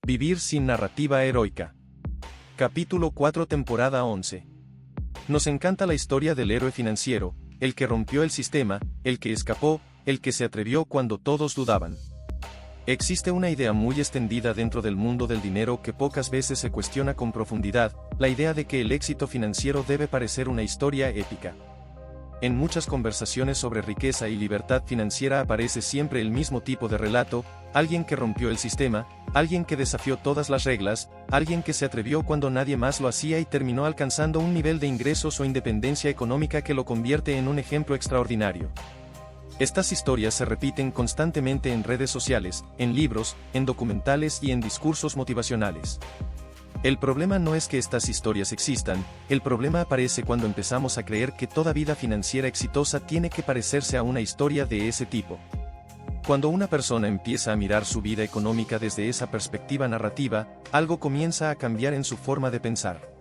Vivir sin narrativa heroica. Capítulo 4, temporada 11. Nos encanta la historia del héroe financiero, el que rompió el sistema, el que escapó, el que se atrevió cuando todos dudaban. Existe una idea muy extendida dentro del mundo del dinero que pocas veces se cuestiona con profundidad, la idea de que el éxito financiero debe parecer una historia épica. En muchas conversaciones sobre riqueza y libertad financiera aparece siempre el mismo tipo de relato: alguien que rompió el sistema, alguien que desafió todas las reglas, alguien que se atrevió cuando nadie más lo hacía y terminó alcanzando un nivel de ingresos o independencia económica que lo convierte en un ejemplo extraordinario. Estas historias se repiten constantemente en redes sociales, en libros, en documentales y en discursos motivacionales. El problema no es que estas historias existan, el problema aparece cuando empezamos a creer que toda vida financiera exitosa tiene que parecerse a una historia de ese tipo. Cuando una persona empieza a mirar su vida económica desde esa perspectiva narrativa, algo comienza a cambiar en su forma de pensar.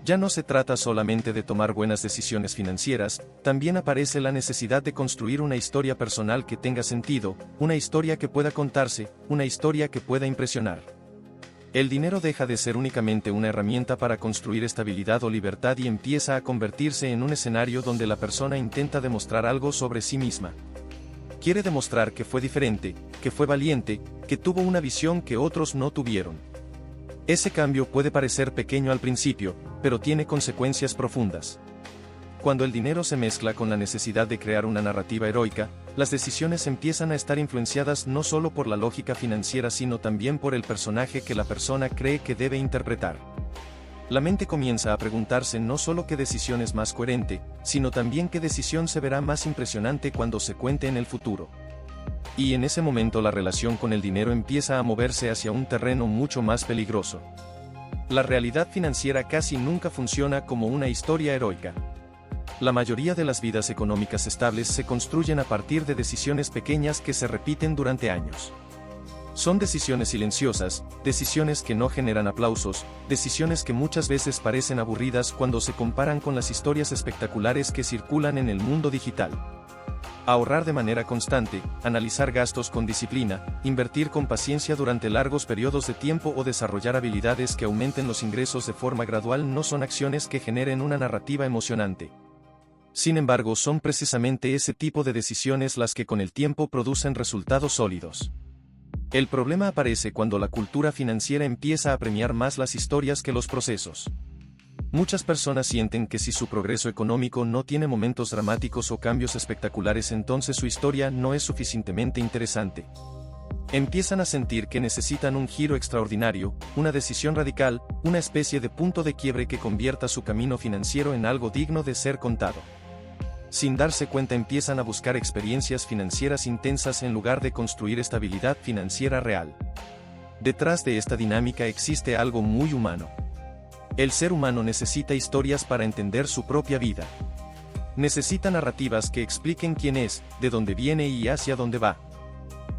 Ya no se trata solamente de tomar buenas decisiones financieras, también aparece la necesidad de construir una historia personal que tenga sentido, una historia que pueda contarse, una historia que pueda impresionar. El dinero deja de ser únicamente una herramienta para construir estabilidad o libertad y empieza a convertirse en un escenario donde la persona intenta demostrar algo sobre sí misma. Quiere demostrar que fue diferente, que fue valiente, que tuvo una visión que otros no tuvieron. Ese cambio puede parecer pequeño al principio, pero tiene consecuencias profundas. Cuando el dinero se mezcla con la necesidad de crear una narrativa heroica, las decisiones empiezan a estar influenciadas no solo por la lógica financiera sino también por el personaje que la persona cree que debe interpretar. La mente comienza a preguntarse no solo qué decisión es más coherente, sino también qué decisión se verá más impresionante cuando se cuente en el futuro. Y en ese momento la relación con el dinero empieza a moverse hacia un terreno mucho más peligroso. La realidad financiera casi nunca funciona como una historia heroica. La mayoría de las vidas económicas estables se construyen a partir de decisiones pequeñas que se repiten durante años. Son decisiones silenciosas, decisiones que no generan aplausos, decisiones que muchas veces parecen aburridas cuando se comparan con las historias espectaculares que circulan en el mundo digital. Ahorrar de manera constante, analizar gastos con disciplina, invertir con paciencia durante largos periodos de tiempo o desarrollar habilidades que aumenten los ingresos de forma gradual no son acciones que generen una narrativa emocionante. Sin embargo, son precisamente ese tipo de decisiones las que con el tiempo producen resultados sólidos. El problema aparece cuando la cultura financiera empieza a premiar más las historias que los procesos. Muchas personas sienten que si su progreso económico no tiene momentos dramáticos o cambios espectaculares, entonces su historia no es suficientemente interesante. Empiezan a sentir que necesitan un giro extraordinario, una decisión radical, una especie de punto de quiebre que convierta su camino financiero en algo digno de ser contado. Sin darse cuenta empiezan a buscar experiencias financieras intensas en lugar de construir estabilidad financiera real. Detrás de esta dinámica existe algo muy humano. El ser humano necesita historias para entender su propia vida. Necesita narrativas que expliquen quién es, de dónde viene y hacia dónde va.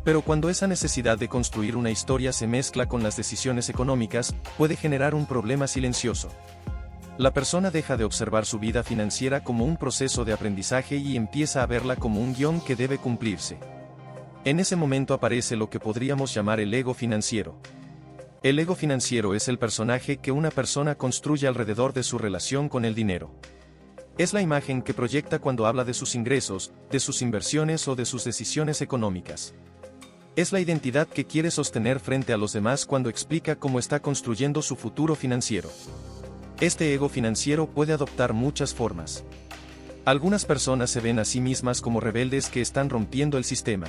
Pero cuando esa necesidad de construir una historia se mezcla con las decisiones económicas, puede generar un problema silencioso. La persona deja de observar su vida financiera como un proceso de aprendizaje y empieza a verla como un guión que debe cumplirse. En ese momento aparece lo que podríamos llamar el ego financiero. El ego financiero es el personaje que una persona construye alrededor de su relación con el dinero. Es la imagen que proyecta cuando habla de sus ingresos, de sus inversiones o de sus decisiones económicas. Es la identidad que quiere sostener frente a los demás cuando explica cómo está construyendo su futuro financiero. Este ego financiero puede adoptar muchas formas. Algunas personas se ven a sí mismas como rebeldes que están rompiendo el sistema.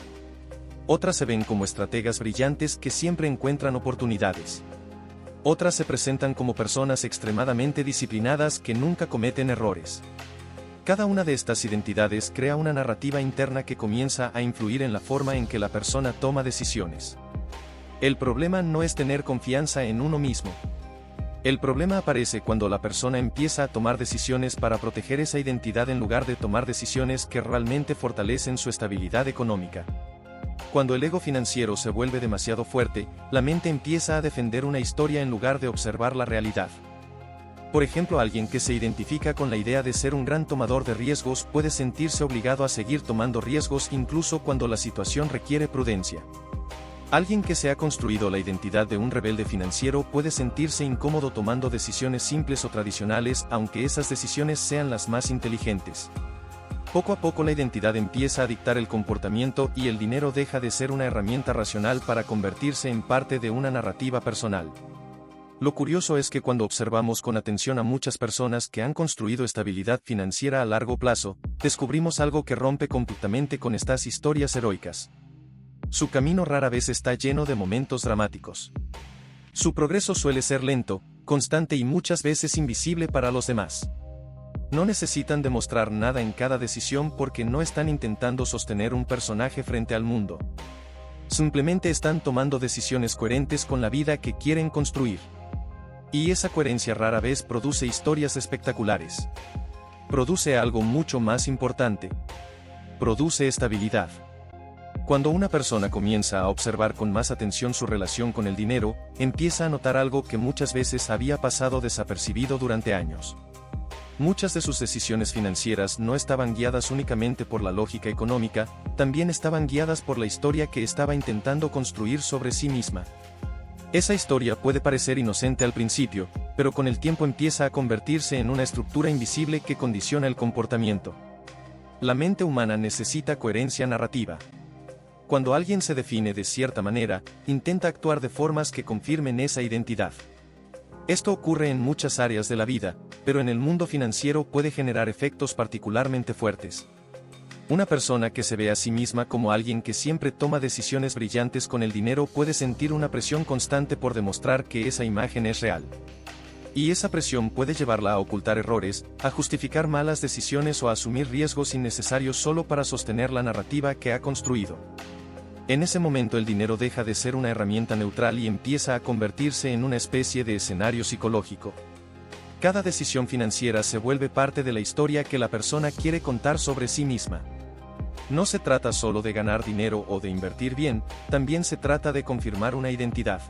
Otras se ven como estrategas brillantes que siempre encuentran oportunidades. Otras se presentan como personas extremadamente disciplinadas que nunca cometen errores. Cada una de estas identidades crea una narrativa interna que comienza a influir en la forma en que la persona toma decisiones. El problema no es tener confianza en uno mismo. El problema aparece cuando la persona empieza a tomar decisiones para proteger esa identidad en lugar de tomar decisiones que realmente fortalecen su estabilidad económica. Cuando el ego financiero se vuelve demasiado fuerte, la mente empieza a defender una historia en lugar de observar la realidad. Por ejemplo, alguien que se identifica con la idea de ser un gran tomador de riesgos puede sentirse obligado a seguir tomando riesgos incluso cuando la situación requiere prudencia. Alguien que se ha construido la identidad de un rebelde financiero puede sentirse incómodo tomando decisiones simples o tradicionales, aunque esas decisiones sean las más inteligentes. Poco a poco la identidad empieza a dictar el comportamiento y el dinero deja de ser una herramienta racional para convertirse en parte de una narrativa personal. Lo curioso es que cuando observamos con atención a muchas personas que han construido estabilidad financiera a largo plazo, descubrimos algo que rompe completamente con estas historias heroicas. Su camino rara vez está lleno de momentos dramáticos. Su progreso suele ser lento, constante y muchas veces invisible para los demás. No necesitan demostrar nada en cada decisión porque no están intentando sostener un personaje frente al mundo. Simplemente están tomando decisiones coherentes con la vida que quieren construir. Y esa coherencia rara vez produce historias espectaculares. Produce algo mucho más importante. Produce estabilidad. Cuando una persona comienza a observar con más atención su relación con el dinero, empieza a notar algo que muchas veces había pasado desapercibido durante años. Muchas de sus decisiones financieras no estaban guiadas únicamente por la lógica económica, también estaban guiadas por la historia que estaba intentando construir sobre sí misma. Esa historia puede parecer inocente al principio, pero con el tiempo empieza a convertirse en una estructura invisible que condiciona el comportamiento. La mente humana necesita coherencia narrativa. Cuando alguien se define de cierta manera, intenta actuar de formas que confirmen esa identidad. Esto ocurre en muchas áreas de la vida, pero en el mundo financiero puede generar efectos particularmente fuertes. Una persona que se ve a sí misma como alguien que siempre toma decisiones brillantes con el dinero puede sentir una presión constante por demostrar que esa imagen es real. Y esa presión puede llevarla a ocultar errores, a justificar malas decisiones o a asumir riesgos innecesarios solo para sostener la narrativa que ha construido. En ese momento el dinero deja de ser una herramienta neutral y empieza a convertirse en una especie de escenario psicológico. Cada decisión financiera se vuelve parte de la historia que la persona quiere contar sobre sí misma. No se trata solo de ganar dinero o de invertir bien, también se trata de confirmar una identidad.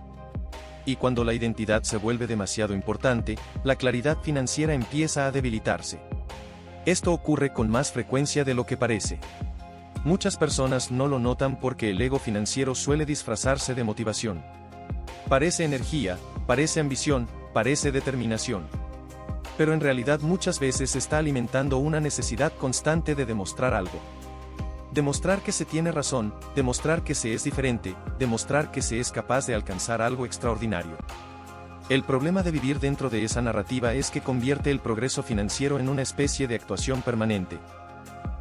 Y cuando la identidad se vuelve demasiado importante, la claridad financiera empieza a debilitarse. Esto ocurre con más frecuencia de lo que parece. Muchas personas no lo notan porque el ego financiero suele disfrazarse de motivación. Parece energía, parece ambición, parece determinación. Pero en realidad muchas veces está alimentando una necesidad constante de demostrar algo. Demostrar que se tiene razón, demostrar que se es diferente, demostrar que se es capaz de alcanzar algo extraordinario. El problema de vivir dentro de esa narrativa es que convierte el progreso financiero en una especie de actuación permanente.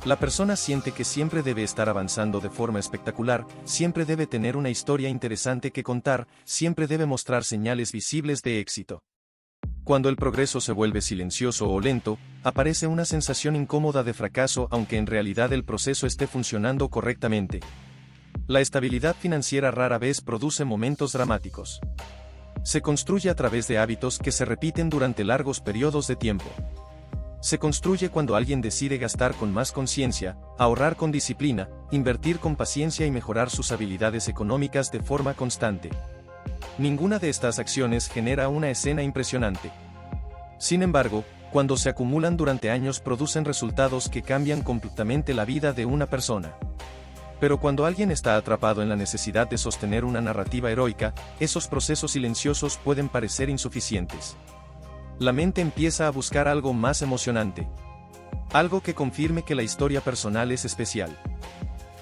La persona siente que siempre debe estar avanzando de forma espectacular, siempre debe tener una historia interesante que contar, siempre debe mostrar señales visibles de éxito. Cuando el progreso se vuelve silencioso o lento, aparece una sensación incómoda de fracaso aunque en realidad el proceso esté funcionando correctamente. La estabilidad financiera rara vez produce momentos dramáticos. Se construye a través de hábitos que se repiten durante largos periodos de tiempo. Se construye cuando alguien decide gastar con más conciencia, ahorrar con disciplina, invertir con paciencia y mejorar sus habilidades económicas de forma constante. Ninguna de estas acciones genera una escena impresionante. Sin embargo, cuando se acumulan durante años producen resultados que cambian completamente la vida de una persona. Pero cuando alguien está atrapado en la necesidad de sostener una narrativa heroica, esos procesos silenciosos pueden parecer insuficientes. La mente empieza a buscar algo más emocionante. Algo que confirme que la historia personal es especial.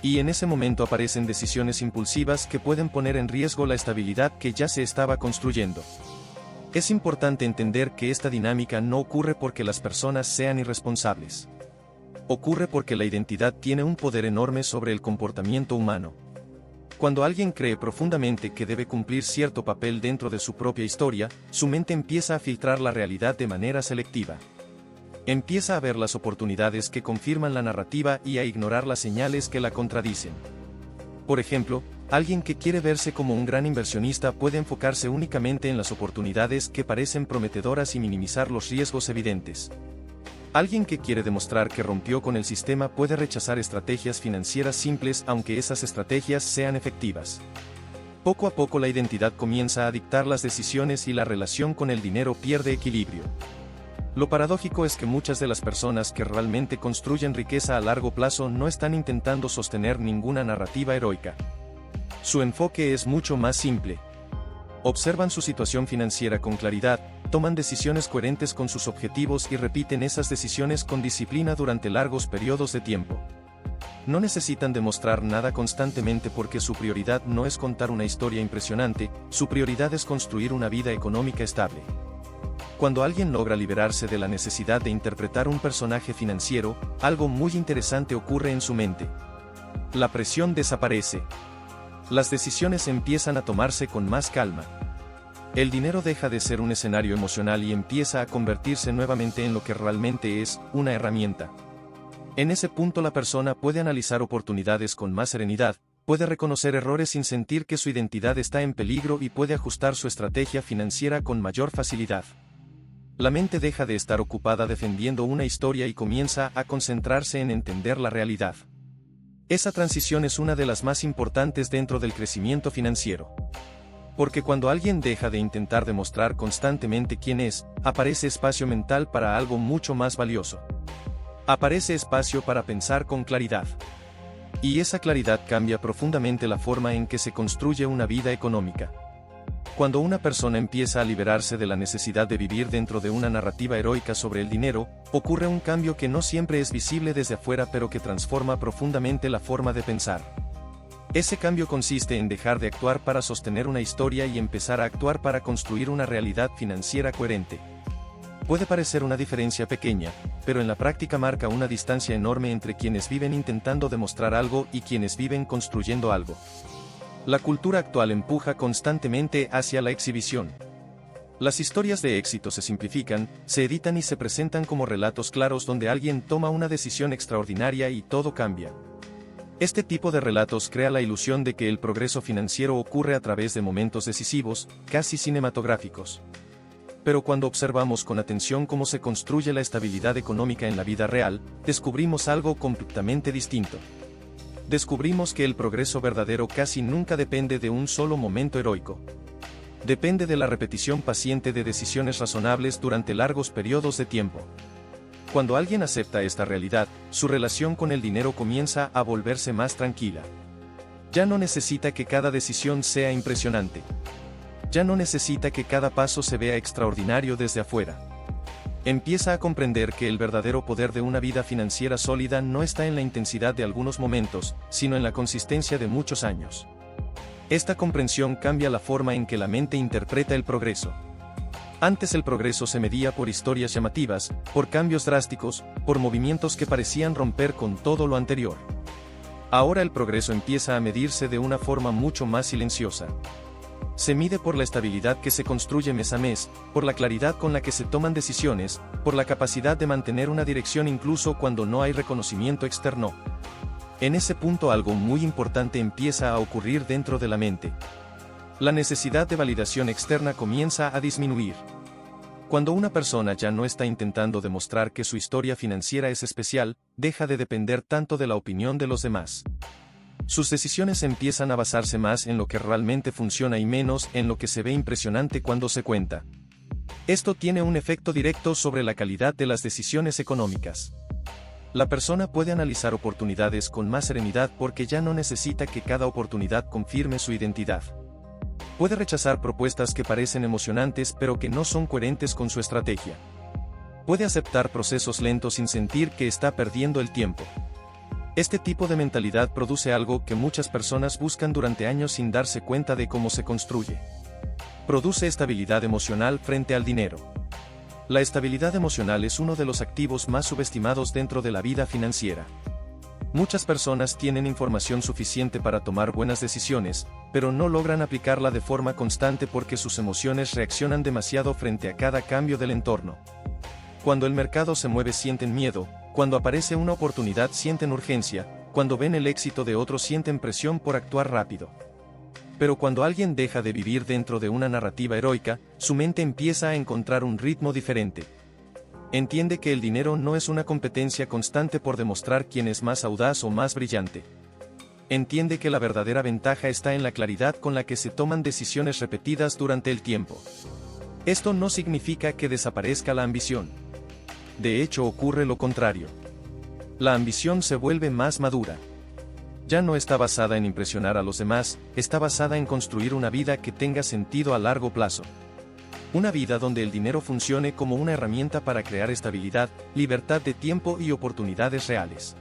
Y en ese momento aparecen decisiones impulsivas que pueden poner en riesgo la estabilidad que ya se estaba construyendo. Es importante entender que esta dinámica no ocurre porque las personas sean irresponsables. Ocurre porque la identidad tiene un poder enorme sobre el comportamiento humano. Cuando alguien cree profundamente que debe cumplir cierto papel dentro de su propia historia, su mente empieza a filtrar la realidad de manera selectiva. Empieza a ver las oportunidades que confirman la narrativa y a ignorar las señales que la contradicen. Por ejemplo, alguien que quiere verse como un gran inversionista puede enfocarse únicamente en las oportunidades que parecen prometedoras y minimizar los riesgos evidentes. Alguien que quiere demostrar que rompió con el sistema puede rechazar estrategias financieras simples aunque esas estrategias sean efectivas. Poco a poco la identidad comienza a dictar las decisiones y la relación con el dinero pierde equilibrio. Lo paradójico es que muchas de las personas que realmente construyen riqueza a largo plazo no están intentando sostener ninguna narrativa heroica. Su enfoque es mucho más simple. Observan su situación financiera con claridad, toman decisiones coherentes con sus objetivos y repiten esas decisiones con disciplina durante largos periodos de tiempo. No necesitan demostrar nada constantemente porque su prioridad no es contar una historia impresionante, su prioridad es construir una vida económica estable. Cuando alguien logra liberarse de la necesidad de interpretar un personaje financiero, algo muy interesante ocurre en su mente. La presión desaparece. Las decisiones empiezan a tomarse con más calma. El dinero deja de ser un escenario emocional y empieza a convertirse nuevamente en lo que realmente es, una herramienta. En ese punto la persona puede analizar oportunidades con más serenidad, puede reconocer errores sin sentir que su identidad está en peligro y puede ajustar su estrategia financiera con mayor facilidad. La mente deja de estar ocupada defendiendo una historia y comienza a concentrarse en entender la realidad. Esa transición es una de las más importantes dentro del crecimiento financiero. Porque cuando alguien deja de intentar demostrar constantemente quién es, aparece espacio mental para algo mucho más valioso. Aparece espacio para pensar con claridad. Y esa claridad cambia profundamente la forma en que se construye una vida económica. Cuando una persona empieza a liberarse de la necesidad de vivir dentro de una narrativa heroica sobre el dinero, ocurre un cambio que no siempre es visible desde afuera pero que transforma profundamente la forma de pensar. Ese cambio consiste en dejar de actuar para sostener una historia y empezar a actuar para construir una realidad financiera coherente. Puede parecer una diferencia pequeña, pero en la práctica marca una distancia enorme entre quienes viven intentando demostrar algo y quienes viven construyendo algo. La cultura actual empuja constantemente hacia la exhibición. Las historias de éxito se simplifican, se editan y se presentan como relatos claros donde alguien toma una decisión extraordinaria y todo cambia. Este tipo de relatos crea la ilusión de que el progreso financiero ocurre a través de momentos decisivos, casi cinematográficos. Pero cuando observamos con atención cómo se construye la estabilidad económica en la vida real, descubrimos algo completamente distinto. Descubrimos que el progreso verdadero casi nunca depende de un solo momento heroico. Depende de la repetición paciente de decisiones razonables durante largos periodos de tiempo. Cuando alguien acepta esta realidad, su relación con el dinero comienza a volverse más tranquila. Ya no necesita que cada decisión sea impresionante. Ya no necesita que cada paso se vea extraordinario desde afuera. Empieza a comprender que el verdadero poder de una vida financiera sólida no está en la intensidad de algunos momentos, sino en la consistencia de muchos años. Esta comprensión cambia la forma en que la mente interpreta el progreso. Antes el progreso se medía por historias llamativas, por cambios drásticos, por movimientos que parecían romper con todo lo anterior. Ahora el progreso empieza a medirse de una forma mucho más silenciosa. Se mide por la estabilidad que se construye mes a mes, por la claridad con la que se toman decisiones, por la capacidad de mantener una dirección incluso cuando no hay reconocimiento externo. En ese punto algo muy importante empieza a ocurrir dentro de la mente. La necesidad de validación externa comienza a disminuir. Cuando una persona ya no está intentando demostrar que su historia financiera es especial, deja de depender tanto de la opinión de los demás. Sus decisiones empiezan a basarse más en lo que realmente funciona y menos en lo que se ve impresionante cuando se cuenta. Esto tiene un efecto directo sobre la calidad de las decisiones económicas. La persona puede analizar oportunidades con más serenidad porque ya no necesita que cada oportunidad confirme su identidad. Puede rechazar propuestas que parecen emocionantes pero que no son coherentes con su estrategia. Puede aceptar procesos lentos sin sentir que está perdiendo el tiempo. Este tipo de mentalidad produce algo que muchas personas buscan durante años sin darse cuenta de cómo se construye. Produce estabilidad emocional frente al dinero. La estabilidad emocional es uno de los activos más subestimados dentro de la vida financiera. Muchas personas tienen información suficiente para tomar buenas decisiones, pero no logran aplicarla de forma constante porque sus emociones reaccionan demasiado frente a cada cambio del entorno. Cuando el mercado se mueve sienten miedo, cuando aparece una oportunidad sienten urgencia, cuando ven el éxito de otros sienten presión por actuar rápido. Pero cuando alguien deja de vivir dentro de una narrativa heroica, su mente empieza a encontrar un ritmo diferente. Entiende que el dinero no es una competencia constante por demostrar quién es más audaz o más brillante. Entiende que la verdadera ventaja está en la claridad con la que se toman decisiones repetidas durante el tiempo. Esto no significa que desaparezca la ambición. De hecho ocurre lo contrario. La ambición se vuelve más madura. Ya no está basada en impresionar a los demás, está basada en construir una vida que tenga sentido a largo plazo. Una vida donde el dinero funcione como una herramienta para crear estabilidad, libertad de tiempo y oportunidades reales.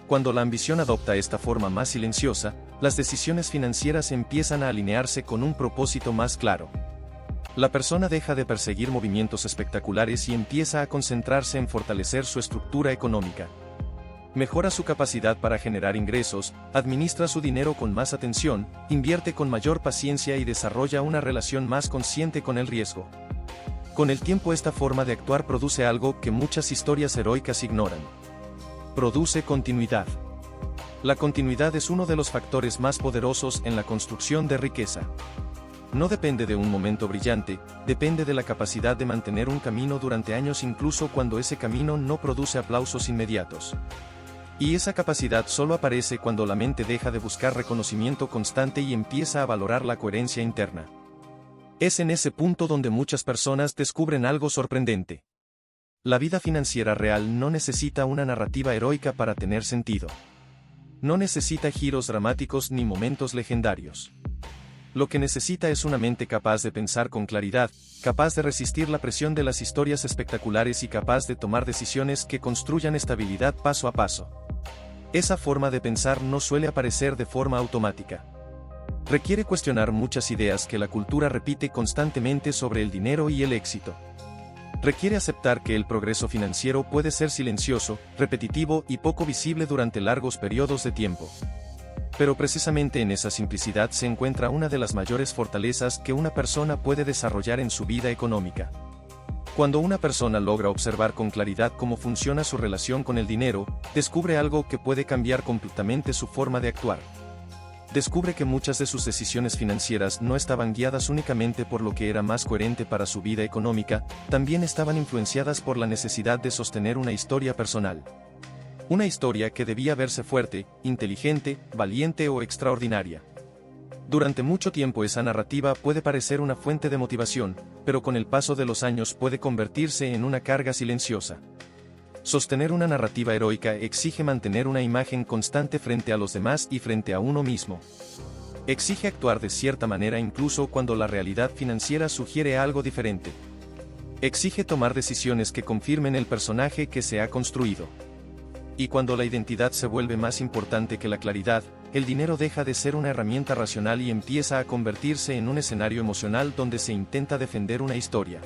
Cuando la ambición adopta esta forma más silenciosa, las decisiones financieras empiezan a alinearse con un propósito más claro. La persona deja de perseguir movimientos espectaculares y empieza a concentrarse en fortalecer su estructura económica. Mejora su capacidad para generar ingresos, administra su dinero con más atención, invierte con mayor paciencia y desarrolla una relación más consciente con el riesgo. Con el tiempo esta forma de actuar produce algo que muchas historias heroicas ignoran. Produce continuidad. La continuidad es uno de los factores más poderosos en la construcción de riqueza. No depende de un momento brillante, depende de la capacidad de mantener un camino durante años incluso cuando ese camino no produce aplausos inmediatos. Y esa capacidad solo aparece cuando la mente deja de buscar reconocimiento constante y empieza a valorar la coherencia interna. Es en ese punto donde muchas personas descubren algo sorprendente. La vida financiera real no necesita una narrativa heroica para tener sentido. No necesita giros dramáticos ni momentos legendarios. Lo que necesita es una mente capaz de pensar con claridad, capaz de resistir la presión de las historias espectaculares y capaz de tomar decisiones que construyan estabilidad paso a paso. Esa forma de pensar no suele aparecer de forma automática. Requiere cuestionar muchas ideas que la cultura repite constantemente sobre el dinero y el éxito. Requiere aceptar que el progreso financiero puede ser silencioso, repetitivo y poco visible durante largos periodos de tiempo. Pero precisamente en esa simplicidad se encuentra una de las mayores fortalezas que una persona puede desarrollar en su vida económica. Cuando una persona logra observar con claridad cómo funciona su relación con el dinero, descubre algo que puede cambiar completamente su forma de actuar. Descubre que muchas de sus decisiones financieras no estaban guiadas únicamente por lo que era más coherente para su vida económica, también estaban influenciadas por la necesidad de sostener una historia personal. Una historia que debía verse fuerte, inteligente, valiente o extraordinaria. Durante mucho tiempo esa narrativa puede parecer una fuente de motivación, pero con el paso de los años puede convertirse en una carga silenciosa. Sostener una narrativa heroica exige mantener una imagen constante frente a los demás y frente a uno mismo. Exige actuar de cierta manera incluso cuando la realidad financiera sugiere algo diferente. Exige tomar decisiones que confirmen el personaje que se ha construido. Y cuando la identidad se vuelve más importante que la claridad, el dinero deja de ser una herramienta racional y empieza a convertirse en un escenario emocional donde se intenta defender una historia.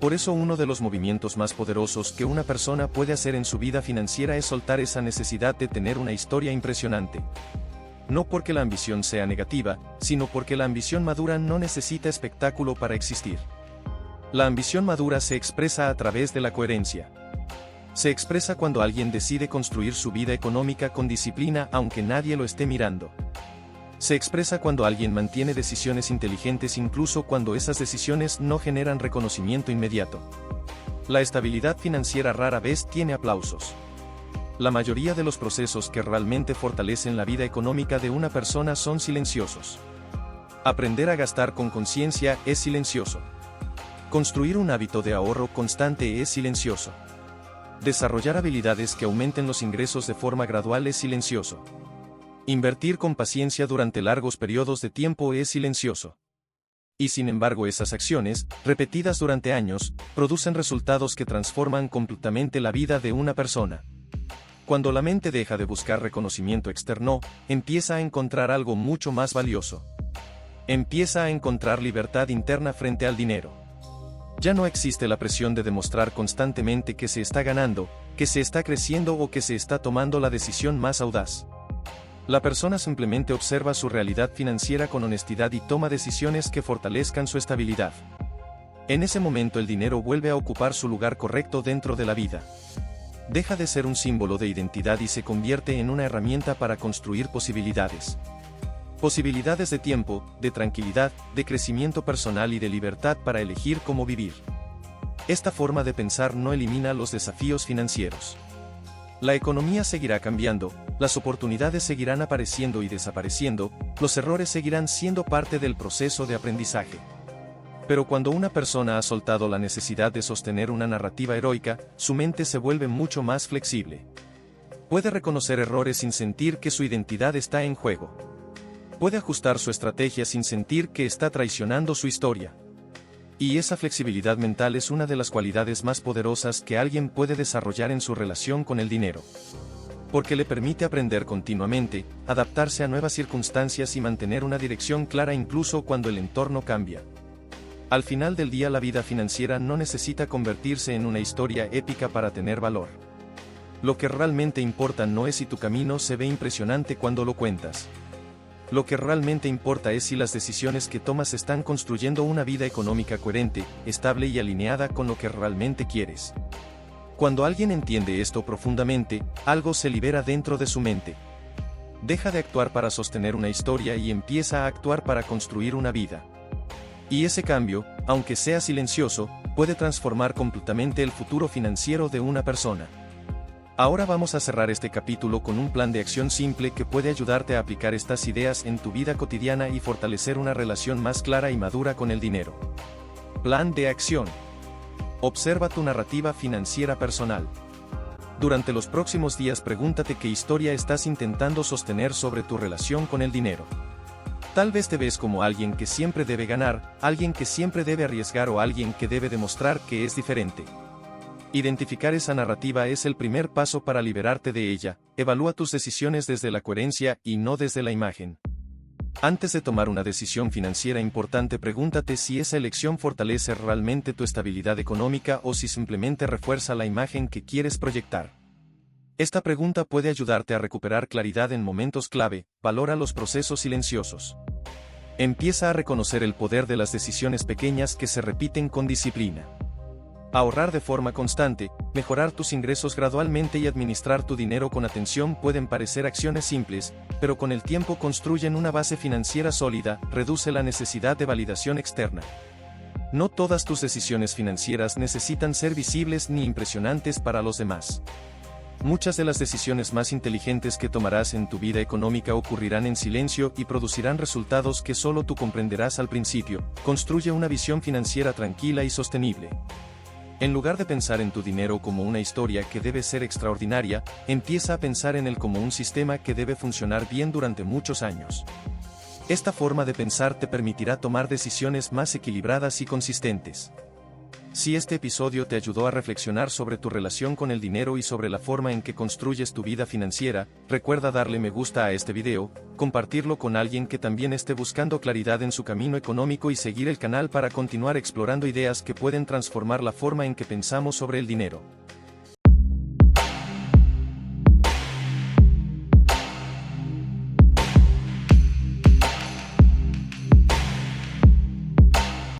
Por eso uno de los movimientos más poderosos que una persona puede hacer en su vida financiera es soltar esa necesidad de tener una historia impresionante. No porque la ambición sea negativa, sino porque la ambición madura no necesita espectáculo para existir. La ambición madura se expresa a través de la coherencia. Se expresa cuando alguien decide construir su vida económica con disciplina aunque nadie lo esté mirando. Se expresa cuando alguien mantiene decisiones inteligentes incluso cuando esas decisiones no generan reconocimiento inmediato. La estabilidad financiera rara vez tiene aplausos. La mayoría de los procesos que realmente fortalecen la vida económica de una persona son silenciosos. Aprender a gastar con conciencia es silencioso. Construir un hábito de ahorro constante es silencioso. Desarrollar habilidades que aumenten los ingresos de forma gradual es silencioso. Invertir con paciencia durante largos periodos de tiempo es silencioso. Y sin embargo esas acciones, repetidas durante años, producen resultados que transforman completamente la vida de una persona. Cuando la mente deja de buscar reconocimiento externo, empieza a encontrar algo mucho más valioso. Empieza a encontrar libertad interna frente al dinero. Ya no existe la presión de demostrar constantemente que se está ganando, que se está creciendo o que se está tomando la decisión más audaz. La persona simplemente observa su realidad financiera con honestidad y toma decisiones que fortalezcan su estabilidad. En ese momento el dinero vuelve a ocupar su lugar correcto dentro de la vida. Deja de ser un símbolo de identidad y se convierte en una herramienta para construir posibilidades. Posibilidades de tiempo, de tranquilidad, de crecimiento personal y de libertad para elegir cómo vivir. Esta forma de pensar no elimina los desafíos financieros. La economía seguirá cambiando, las oportunidades seguirán apareciendo y desapareciendo, los errores seguirán siendo parte del proceso de aprendizaje. Pero cuando una persona ha soltado la necesidad de sostener una narrativa heroica, su mente se vuelve mucho más flexible. Puede reconocer errores sin sentir que su identidad está en juego. Puede ajustar su estrategia sin sentir que está traicionando su historia. Y esa flexibilidad mental es una de las cualidades más poderosas que alguien puede desarrollar en su relación con el dinero. Porque le permite aprender continuamente, adaptarse a nuevas circunstancias y mantener una dirección clara incluso cuando el entorno cambia. Al final del día, la vida financiera no necesita convertirse en una historia épica para tener valor. Lo que realmente importa no es si tu camino se ve impresionante cuando lo cuentas. Lo que realmente importa es si las decisiones que tomas están construyendo una vida económica coherente, estable y alineada con lo que realmente quieres. Cuando alguien entiende esto profundamente, algo se libera dentro de su mente. Deja de actuar para sostener una historia y empieza a actuar para construir una vida. Y ese cambio, aunque sea silencioso, puede transformar completamente el futuro financiero de una persona. Ahora vamos a cerrar este capítulo con un plan de acción simple que puede ayudarte a aplicar estas ideas en tu vida cotidiana y fortalecer una relación más clara y madura con el dinero. Plan de acción. Observa tu narrativa financiera personal. Durante los próximos días, pregúntate qué historia estás intentando sostener sobre tu relación con el dinero. Tal vez te ves como alguien que siempre debe ganar, alguien que siempre debe arriesgar o alguien que debe demostrar que es diferente. Identificar esa narrativa es el primer paso para liberarte de ella. Evalúa tus decisiones desde la coherencia y no desde la imagen. Antes de tomar una decisión financiera importante, pregúntate si esa elección fortalece realmente tu estabilidad económica o si simplemente refuerza la imagen que quieres proyectar. Esta pregunta puede ayudarte a recuperar claridad en momentos clave. Valora los procesos silenciosos. Empieza a reconocer el poder de las decisiones pequeñas que se repiten con disciplina. Ahorrar de forma constante, mejorar tus ingresos gradualmente y administrar tu dinero con atención pueden parecer acciones simples, pero con el tiempo construyen una base financiera sólida. Reduce la necesidad de validación externa. No todas tus decisiones financieras necesitan ser visibles ni impresionantes para los demás. Muchas de las decisiones más inteligentes que tomarás en tu vida económica ocurrirán en silencio y producirán resultados que solo tú comprenderás al principio. Construye una visión financiera tranquila y sostenible. En lugar de pensar en tu dinero como una historia que debe ser extraordinaria, empieza a pensar en él como un sistema que debe funcionar bien durante muchos años. Esta forma de pensar te permitirá tomar decisiones más equilibradas y consistentes. Si este episodio te ayudó a reflexionar sobre tu relación con el dinero y sobre la forma en que construyes tu vida financiera, recuerda darle me gusta a este video, compartirlo con alguien que también esté buscando claridad en su camino económico y seguir el canal para continuar explorando ideas que pueden transformar la forma en que pensamos sobre el dinero.